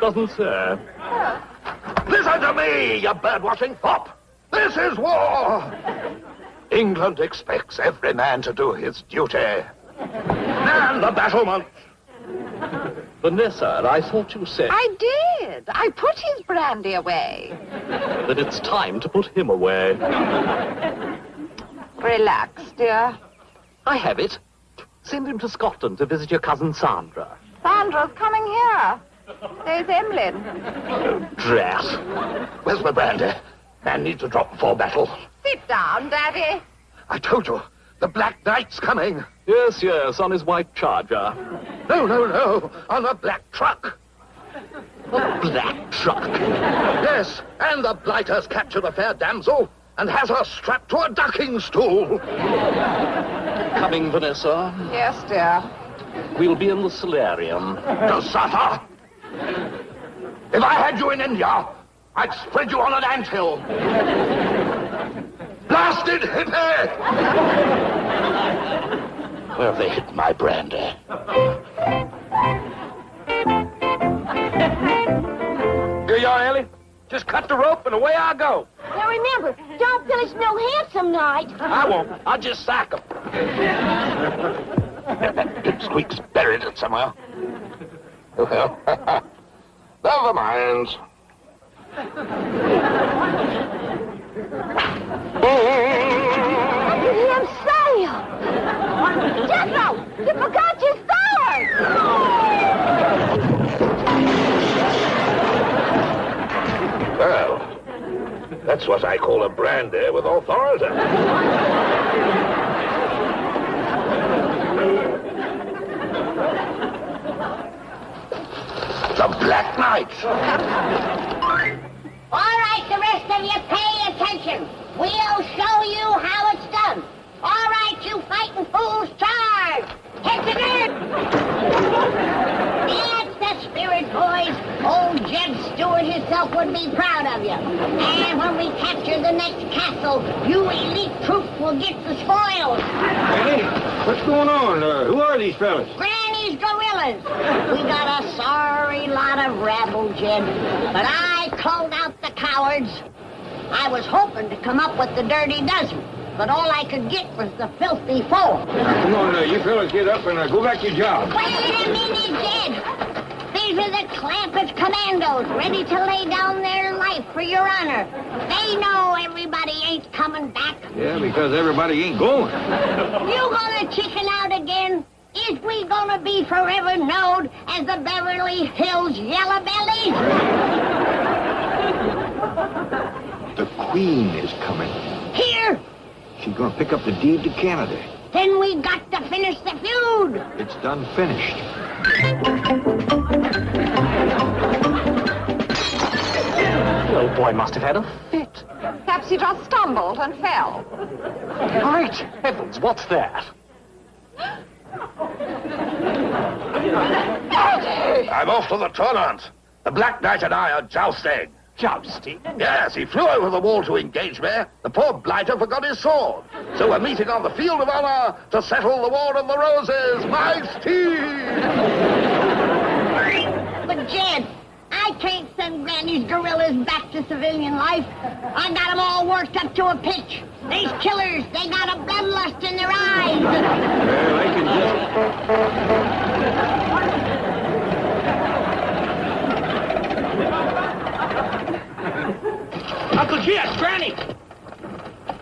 F: Doesn't say.
H: Listen to me, you bird-watching fop. This is war. England expects every man to do his duty. Man the battlements.
F: Vanessa, I thought you said...
N: I did. I put his brandy away.
F: that it's time to put him away.
N: Relax, dear.
F: I have it. Send him to Scotland to visit your cousin Sandra.
N: Sandra's coming here. There's Emlyn.
H: Oh, drat. Where's my brandy? Man needs a drop before battle.
N: Sit down, Daddy.
H: I told you, the Black Knight's coming.
F: Yes, yes, on his white charger.
H: No, on a black truck.
F: A black truck?
H: Yes, and the blighters captured a fair damsel and has her strapped to a ducking stool.
F: Coming, Vanessa?
N: Yes, dear.
F: We'll be in the solarium.
H: Dosata! If I had you in India, I'd spread you on an anthill. Blasted hippie! Where have they hit my brandy?
M: Here you are, Ellie. Just cut the rope and away I go.
B: Now remember, don't finish no handsome night.
M: I won't. I'll just sack 'em.
H: Pipsqueak's buried it somewhere.
C: Well, never mind.
B: I can hear him say, Jethro, you forgot your sword!
C: Well, that's what I call a brandy with authority. The Black Knight.
A: All right, the rest of you pay attention. We'll show you how it's done. All right, you fighting fools, charge! Hit the dirt! That's the spirit, boys. Old Jeb Stewart himself would be proud of you. And when we capture the next castle, you elite troops will get the spoils.
C: Hey, what's going on? Who are these fellas?
A: Granny's gorillas. We got a sorry lot of rabble, Jed. But I called out the cowards. I was hoping to come up with the dirty dozen, but all I could get was the filthy four.
C: Come on, you fellas get up and go back to your job.
A: Wait a minute, Jed. These are the Clampetts commandos, ready to lay down their life for your honor. They know everybody ain't coming back.
C: Yeah, because everybody ain't going.
A: You gonna chicken out again? Is we gonna be forever known as the Beverly Hills Yellow Bellies?
C: The Queen is coming.
A: Here?
C: She's gonna pick up the deed to Canada.
A: Then we got to finish the feud.
C: It's done finished.
M: The old boy must have had a fit.
N: Perhaps he just stumbled and fell.
M: Great heavens, what's that?
C: I'm off to the tournament. The Black Knight and I are jousting.
M: Jousting?
C: Yes, he flew over the wall to engage me. The poor blighter forgot his sword. So we're meeting on the field of honor to settle the War of the Roses. My steed!
A: But, Jed, I can't send Granny's gorillas back to civilian life. I got them all worked up to a pitch. These killers, they got a bloodlust in their eyes.
C: Well, they can
M: Uncle Jed, Granny!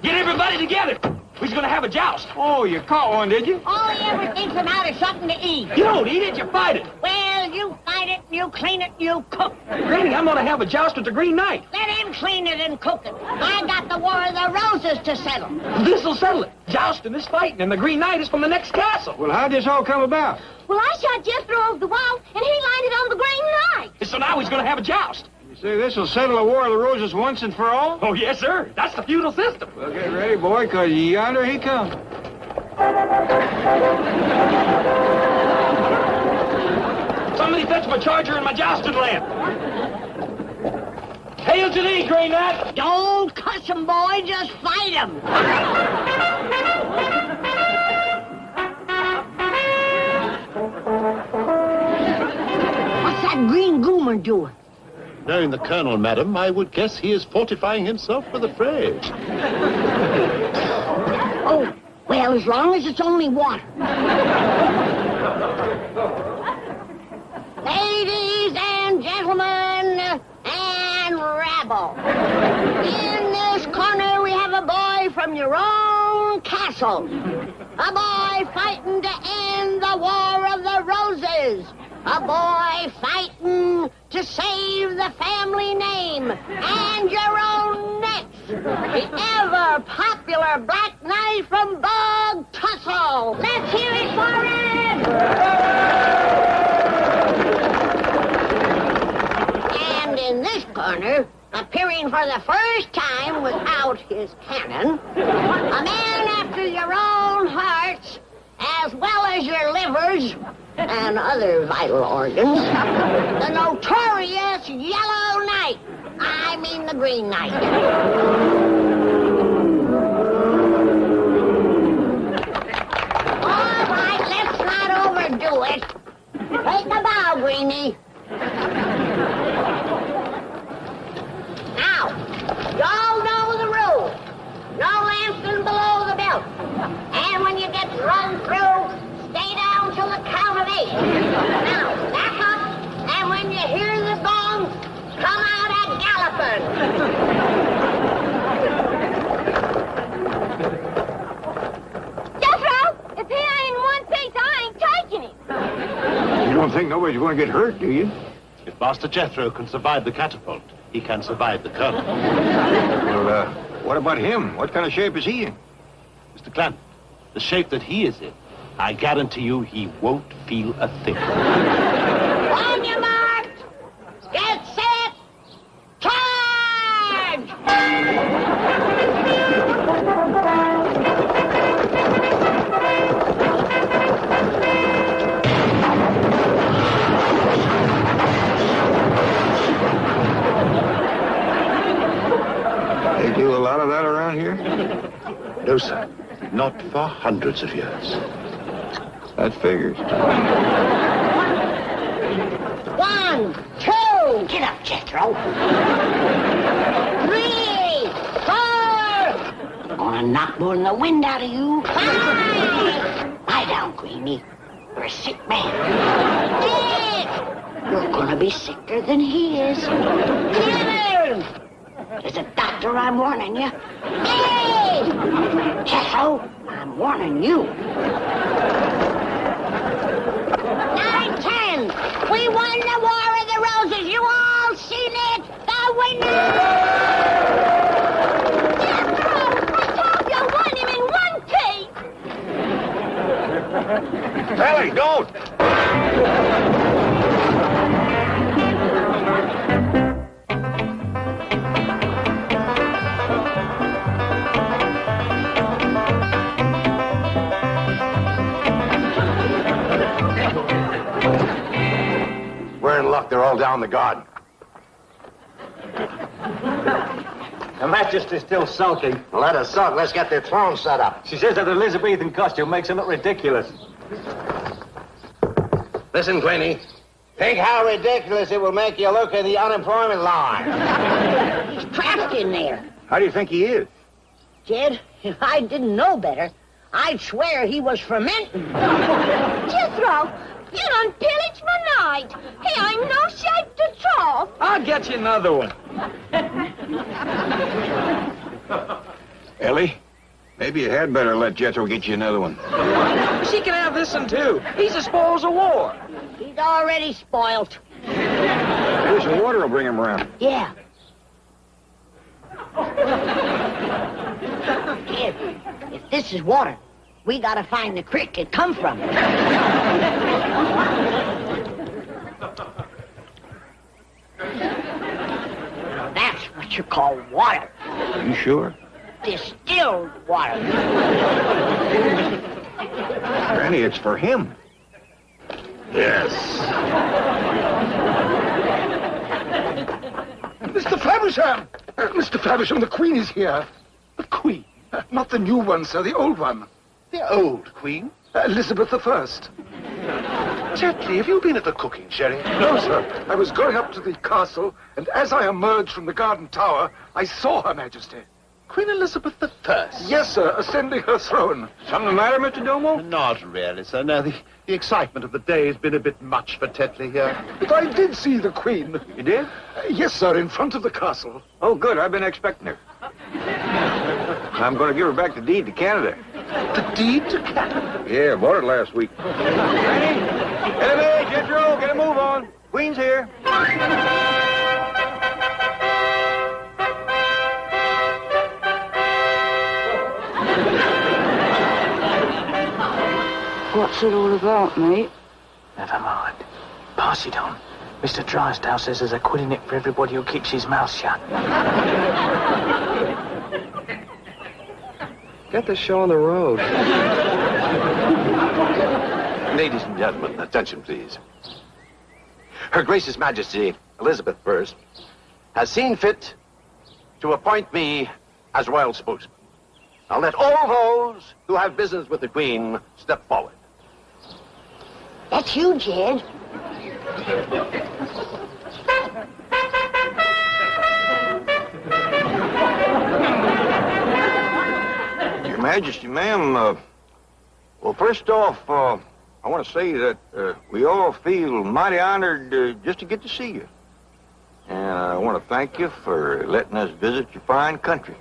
M: Get everybody together! We're gonna have a joust.
C: Oh, you caught one, did you?
A: All he ever thinks about is something to eat.
M: You don't eat it, you fight it.
A: Well, you fight it, you clean it, you cook.
M: Granny, I'm gonna have a joust with the Green Knight.
A: Let him clean it and cook it. I got the War of the Roses to settle.
M: This'll settle it. Jousting is fighting, and the Green Knight is from the next castle.
C: Well, how'd this all come about?
B: Well, I shot Jethro over the wall, and he landed on the Green Knight.
M: So now he's gonna have a joust.
C: You say this will settle the War of the Roses once and for all?
M: Oh, yes, sir. That's the feudal system.
C: Well, get ready, boy, because yonder he comes.
M: Somebody fetch my charger and my jousting lamp. Hail to thee, Green Knight.
A: Don't cuss him, boy. Just fight him. What's that green goomer doing?
H: Knowing the Colonel, madam, I would guess he is fortifying himself for the fray.
A: Oh, well, as long as it's only water. Ladies and gentlemen, and rabble. In this corner, we have a boy from your own castle. A boy fighting to end the War of the Roses. A boy fighting to save the family name and your own necks. The ever-popular Black Knight from Bog Tussle. Let's hear it for him! And in this corner, appearing for the first time without his cannon, a man after your own hearts, as well as your livers and other vital organs, the notorious Yellow Knight. I mean the Green Knight. All right, let's not overdo it. Take a bow, Greenie. Now, y'all know the rules. No lancing below the belt. And when you get run through, stay down till the count of 8. Now, back up
B: Jethro, if he ain't in one piece, I ain't taking him.
C: You don't think nobody's going to get hurt, do you?
H: If Master Jethro can survive the catapult, he can survive the colonel.
C: Well, what about him? What kind of shape is he in?
H: Mr. Clamp, the shape that he is in, I guarantee you he won't feel a thing.
A: On your mark. Get set. Charge!
C: They do a lot of that around here?
H: No, sir. Not for hundreds of years.
C: That figures.
A: 1, 2. Get up, Jethro. 3, 4. Gonna knock more than the wind out of you. 5. Lie down, Queenie. You're a sick man. 6. You're gonna be sicker than he is. 7. There's a doctor, I'm warning you. 8. Jethro, I'm warning you. 9, 10. We won the War of the Roses. You all seen it? The winner!
B: Jethro, I told you I want him in one piece.
C: Ellie, don't!
D: We're in luck. They're all down the garden.
O: Her Majesty's still sulking.
D: Let her sulk. Let's get their throne set up.
O: She says that Elizabethan costume makes her look ridiculous.
D: Listen, Queenie. Think how ridiculous it will make you look in the unemployment line.
A: He's trapped in there.
C: How do you think he is?
A: Jed, if I didn't know better, I'd swear he was fermenting.
B: Jethro, you done pillaged my night. He ain't no shape to trough.
M: I'll get you another one.
C: Ellie, maybe you had better let Jethro get you another one.
M: She can have this one, too. He's the spoils of war.
A: He's already spoiled.
C: Maybe some water will bring him around.
A: Yeah. Jed, if this is water, we gotta find the creek it come from. That's what you call water.
C: You sure?
A: Distilled water.
C: Granny, it's for him.
I: Yes. Mr. Faversham! Mr. Faversham, the Queen is here.
H: The Queen?
I: Not the new one, sir, the old one.
H: The old Queen?
I: Elizabeth I.
H: Tetley, have you been at the cooking sherry?
I: No, sir. I was going up to the castle, and as I emerged from the garden tower, I saw Her Majesty.
H: Queen Elizabeth I?
I: Yes, sir, ascending her throne.
C: Something the matter, Mr. Domo?
H: Not really, sir. No, the excitement of the day has been a bit much for Tetley here.
I: But I did see the Queen.
C: You did?
I: Yes, sir, in front of the castle.
C: Oh, good. I've been expecting her. I'm going to give her back the deed to Canada.
H: The deed to Canada?
C: Yeah, bought it last week. Granny, Elevate, Jethro, get a move on. Queen's here.
E: What's it all about, mate?
M: Never mind. Pass it on. Mr. Drysdale says there's a quid in it for everybody who keeps his mouth shut.
E: Get the show on the road.
D: Ladies and gentlemen, attention, please. Her Gracious Majesty, Elizabeth I, has seen fit to appoint me as royal spokesman. Now let all those who have business with the Queen step forward.
A: That's you, Jed.
C: Your Majesty, ma'am, well, first off, I want to say that we all feel mighty honored just to get to see you. And I want to thank you for letting us visit your fine country.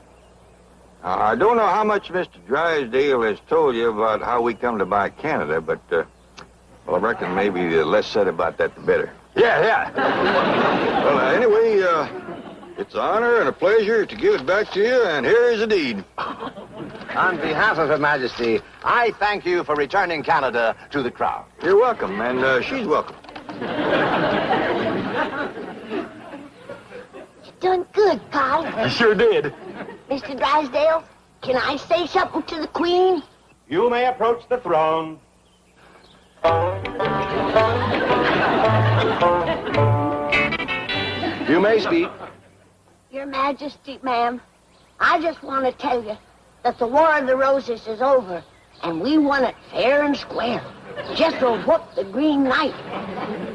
C: I don't know how much Mr. Drysdale has told you about how we come to buy Canada, but, well, I reckon maybe the less said about that, the better.
F: Yeah.
C: Well, anyway, it's an honor and a pleasure to give it back to you, and here is the deed.
D: On behalf of Her Majesty, I thank you for returning Canada to the crown.
C: You're welcome, and she's welcome.
A: You done good, Paul.
F: You sure did.
A: Mr. Drysdale, can I say something to the Queen?
D: You may approach the throne. You may speak.
A: Your Majesty, ma'am, I just want to tell you that the War of the Roses is over, and we won it fair and square. Jethro whooped the Green Knight,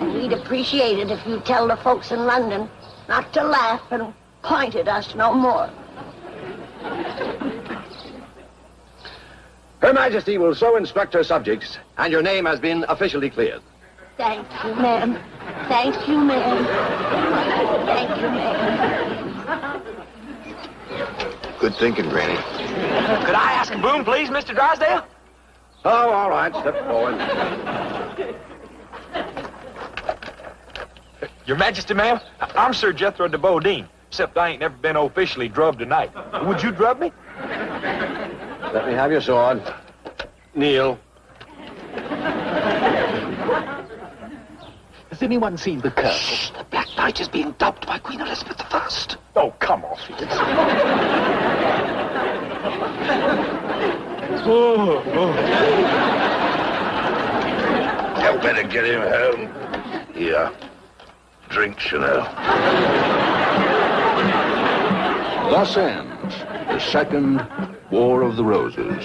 A: and we'd appreciate it if you tell the folks in London not to laugh and point at us no more.
D: Her Majesty will so instruct her subjects, and your name has been officially cleared.
A: Thank you, ma'am. Thank you, ma'am. Thank you, ma'am.
C: Good thinking, Granny.
M: Could I ask a boon, please, Mr. Drysdale?
D: Oh, all right. Step forward.
M: Your Majesty, ma'am, I'm Sir Jethro de Bodine, except I ain't never been officially drubbed tonight. Would you drub me?
D: Let me have your sword. Kneel.
F: Has anyone seen the Colonel? The Black Knight is being dubbed by Queen Elizabeth I.
M: Oh, come off it.
P: You better get him home. Here. Drinks, you know.
Q: Thus ends the Second War of the Roses.